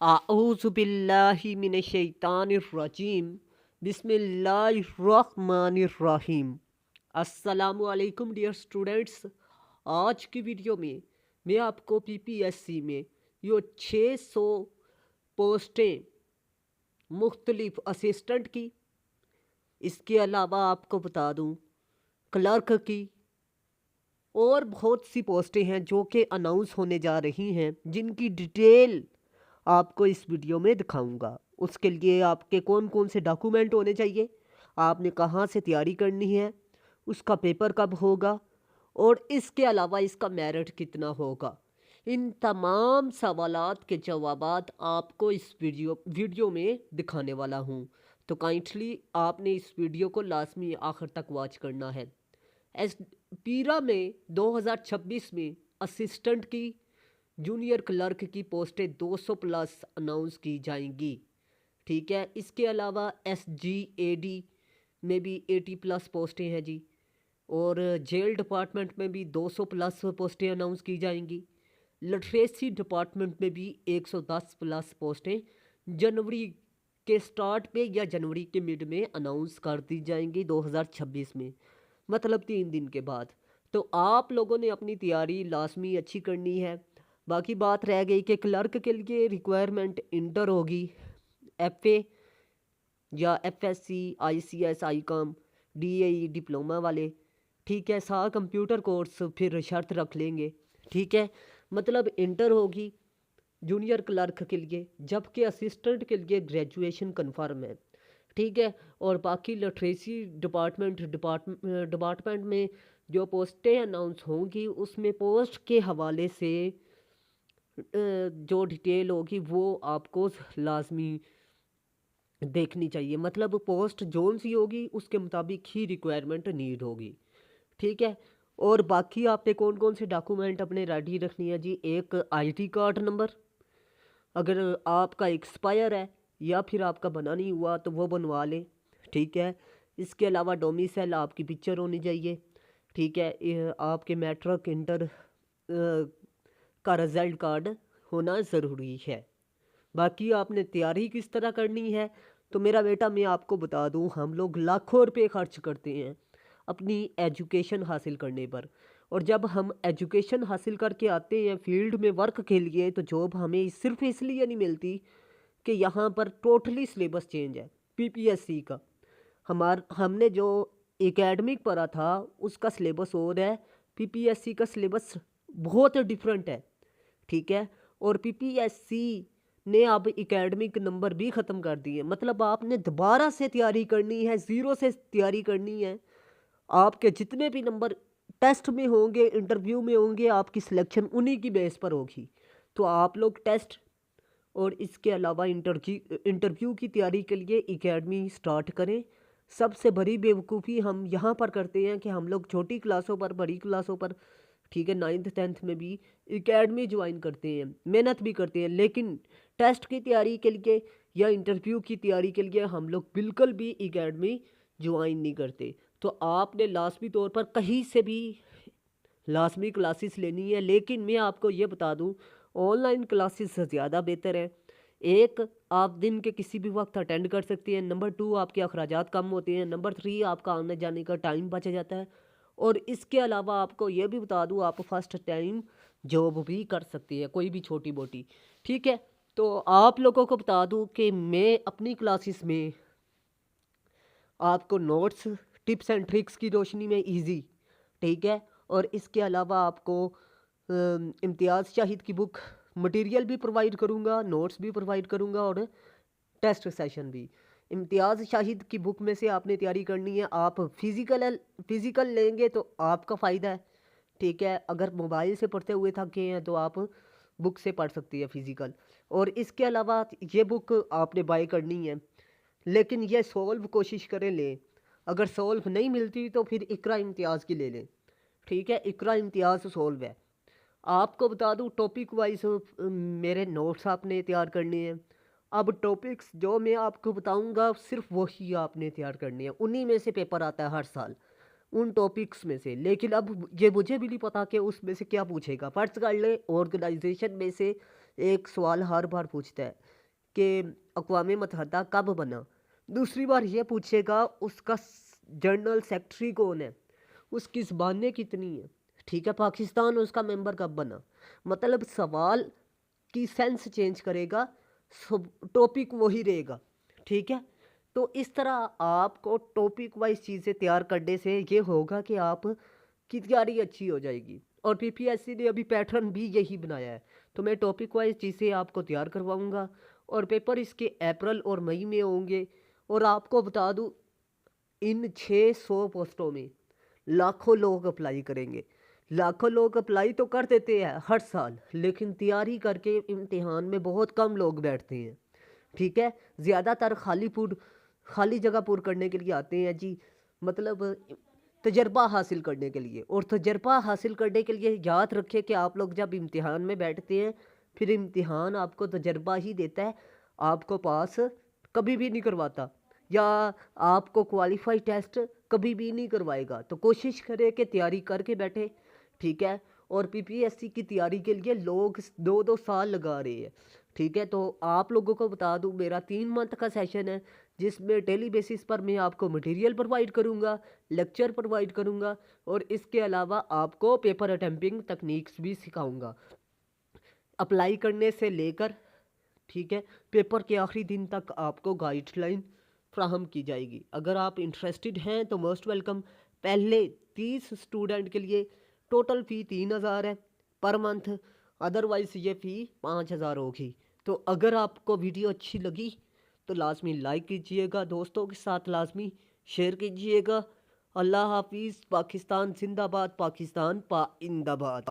आऊज़ु बिल्लाहि मिनश्शैतानिर्रजीम बिस्मिल्लाहिर्रहमानिर्रहीम। अस्सलामु अलैकुम डियर स्टूडेंट्स। आज की वीडियो में मैं आपको पीपीएससी में यो 600 पोस्टें मुख्तलिफ असिस्टेंट की, इसके अलावा आपको बता दूं क्लर्क की और बहुत सी पोस्टें हैं जो कि अनाउंस होने जा रही हैं, जिनकी डिटेल आपको इस वीडियो में दिखाऊंगा। उसके लिए आपके कौन कौन से डॉक्यूमेंट होने चाहिए, आपने कहाँ से तैयारी करनी है, उसका पेपर कब होगा और इसके अलावा इसका मेरिट कितना होगा, इन तमाम सवालात के जवाबात आपको इस वीडियो में दिखाने वाला हूँ। तो काइंडली आपने इस वीडियो को लाजमी आखिर तक वॉच करना है। एस पीरा में 2026 में असिस्टेंट की, जूनियर क्लर्क की पोस्टें 200 प्लस अनाउंस की जाएंगी। ठीक है, इसके अलावा SGAD में भी 80 प्लस पोस्टें हैं जी, और जेल डिपार्टमेंट में भी 200 प्लस पोस्टें अनाउंस की जाएंगी। लिटरेसी डिपार्टमेंट में भी 110 प्लस पोस्टें जनवरी के स्टार्ट पे या जनवरी के मिड में अनाउंस कर दी जाएंगी 2026 में, मतलब 3 दिन के बाद। तो आप लोगों ने अपनी तैयारी लाजमी अच्छी करनी है। बाकी बात रह गई कि क्लर्क के लिए रिक्वायरमेंट इंटर होगी, FA या FSC, ICS, ICOM, DAE diploma वाले। ठीक है, साथ कंप्यूटर कोर्स फिर शर्त रख लेंगे। ठीक है, मतलब इंटर होगी जूनियर क्लर्क के लिए, जबकि असिस्टेंट के लिए ग्रेजुएशन कन्फर्म है। ठीक है, और बाकी लिटरेसी डिपार्टमेंट में जो पोस्टें अनाउंस होंगी उसमें पोस्ट के हवाले से जो डिटेल होगी वो आपको लाजमी देखनी चाहिए। मतलब पोस्ट जोन सी होगी उसके मुताबिक ही रिक्वायरमेंट नीड होगी। ठीक है, और बाकी आपने कौन कौन से डॉक्यूमेंट अपने रेडी रखनी है जी। एक ID कार्ड नंबर, अगर आपका एक्सपायर है या फिर आपका बना नहीं हुआ तो वो बनवा लें। ठीक है, इसके अलावा डोमिसाइल आपकी पिक्चर होनी चाहिए। ठीक है, आपके मैट्रिक इंटर का रिजल्ट कार्ड होना ज़रूरी है। बाकी आपने तैयारी किस तरह करनी है, तो मेरा बेटा मैं आपको बता दूं, हम लोग लाखों रुपए खर्च करते हैं अपनी एजुकेशन हासिल करने पर, और जब हम एजुकेशन हासिल करके आते हैं फील्ड में वर्क के लिए तो जॉब हमें सिर्फ इसलिए नहीं मिलती कि यहाँ पर टोटली सिलेबस चेंज है पीपीएससी का। हमने जो एकेडमिक पढ़ा था उसका सिलेबस और है, पीपीएससी का सिलेबस बहुत डिफरेंट है। ठीक है, और पीपीएससी ने अब एकेडमिक नंबर भी ख़त्म कर दिए, मतलब आपने दोबारा से तैयारी करनी है, ज़ीरो से तैयारी करनी है। आपके जितने भी नंबर टेस्ट में होंगे, इंटरव्यू में होंगे, आपकी सिलेक्शन उन्हीं की बेस पर होगी। तो आप लोग टेस्ट और इसके अलावा इंटरव्यू की तैयारी के लिए एकेडमी स्टार्ट करें। सबसे बड़ी बेवकूफ़ी हम यहाँ पर करते हैं कि हम लोग छोटी क्लासों पर, बड़ी क्लासों पर, ठीक है, 9th-10th में भी एकेडमी ज्वाइन करते हैं, मेहनत भी करते हैं, लेकिन टेस्ट की तैयारी के लिए या इंटरव्यू की तैयारी के लिए हम लोग बिल्कुल भी एकेडमी ज्वाइन नहीं करते। तो आपने लाजमी तौर पर कहीं से भी लाजमी क्लासेस लेनी है, लेकिन मैं आपको ये बता दूं ऑनलाइन क्लासेस ज़्यादा बेहतर है। एक, आप दिन के किसी भी वक्त अटेंड कर सकते हैं। नंबर 2, आपके अखराजात कम होते हैं। नंबर 3, आपका आने जाने का टाइम बच जाता है। और इसके अलावा आपको ये भी बता दूं, आप फर्स्ट टाइम जॉब भी कर सकती है, कोई भी छोटी मोटी। ठीक है, तो आप लोगों को बता दूं कि मैं अपनी क्लासेस में आपको नोट्स, टिप्स एंड ट्रिक्स की रोशनी में इजी, ठीक है, और इसके अलावा आपको इम्तियाज़ शाहिद की बुक मटेरियल भी प्रोवाइड करूँगा, नोट्स भी प्रोवाइड करूँगा और टेस्ट सेशन भी। इम्तियाज़ शाहिद की बुक में से आपने तैयारी करनी है। आप फिज़िकल लेंगे तो आपका फ़ायदा है। ठीक है, अगर मोबाइल से पढ़ते हुए थके हैं तो आप बुक से पढ़ सकती है फिज़िकल। और इसके अलावा ये बुक आपने बाय करनी है, लेकिन ये सॉल्व कोशिश करें लें। अगर सॉल्व नहीं मिलती तो फिर इकरा इम्तियाज़ की ले लें। ठीक है, इकरा इम्तियाज़ सॉल्व है। आपको बता दूं टॉपिक वाइज मेरे नोट्स आपने तैयार करने हैं। अब टॉपिक्स जो मैं आपको बताऊंगा सिर्फ वही आपने तैयार करने हैं, उन्हीं में से पेपर आता है हर साल, उन टॉपिक्स में से। लेकिन अब ये मुझे भी नहीं पता कि उसमें से क्या पूछेगा। फर्ज कर ले ऑर्गेनाइजेशन में से एक सवाल हर बार पूछता है कि अक़वाम मुत्तहिदा कब बना। दूसरी बार ये पूछेगा उसका जनरल सेक्रेटरी कौन है, उसकी ज़बानें कितनी हैं, ठीक है, पाकिस्तान उसका मेंबर कब बना। मतलब सवाल की सेंस चेंज करेगा, टॉपिक वही रहेगा, ठीक है। तो इस तरह आपको टॉपिक वाइज चीज़ें तैयार करने से ये होगा कि आप की तैयारी अच्छी हो जाएगी। और पीपीएससी ने अभी पैटर्न भी यही बनाया है। तो मैं टॉपिक वाइज चीज़ें आपको तैयार करवाऊँगा और पेपर इसके अप्रैल और मई में होंगे। और आपको बता दूँ, इन 600 पोस्टों में लाखों लोग अप्लाई करेंगे। लाखों लोग अप्लाई तो कर देते हैं हर साल, लेकिन तैयारी करके इम्तिहान में बहुत कम लोग बैठते हैं, ठीक है। ज़्यादातर खाली जगह पूर करने के लिए आते हैं जी, मतलब तजर्बा हासिल करने के लिए। और तजर्बा हासिल करने के लिए याद रखें कि आप लोग जब इम्तिहान में बैठते हैं, फिर इम्तिहान आपको तजर्बा ही देता है, आपको पास कभी भी नहीं करवाता, या आपको क्वालिफाई टेस्ट कभी भी नहीं करवाएगा। तो कोशिश करें कि तैयारी करके बैठे, ठीक है। और पीपीएससी की तैयारी के लिए लोग 2-2 साल लगा रहे हैं, ठीक है। तो आप लोगों को बता दूं, मेरा 3 मंथ का सेशन है, जिसमें डेली बेसिस पर मैं आपको मटेरियल प्रोवाइड करूंगा, लेक्चर प्रोवाइड करूंगा, और इसके अलावा आपको पेपर अटेम्प्टिंग तकनीक्स भी सिखाऊंगा, अप्लाई करने से लेकर, ठीक है, पेपर के आखिरी दिन तक आपको गाइडलाइन फ्राहम की जाएगी। अगर आप इंटरेस्टेड हैं तो मोस्ट वेलकम। पहले 30 स्टूडेंट के लिए टोटल फ़ी 3000 है पर मंथ, अदरवाइज़ ये फ़ी 5000 होगी। तो अगर आपको वीडियो अच्छी लगी तो लाजमी लाइक कीजिएगा, दोस्तों के साथ लाजमी शेयर कीजिएगा। अल्लाह हाफिज़। पाकिस्तान जिंदाबाद, पाकिस्तान पाइंदाबाद।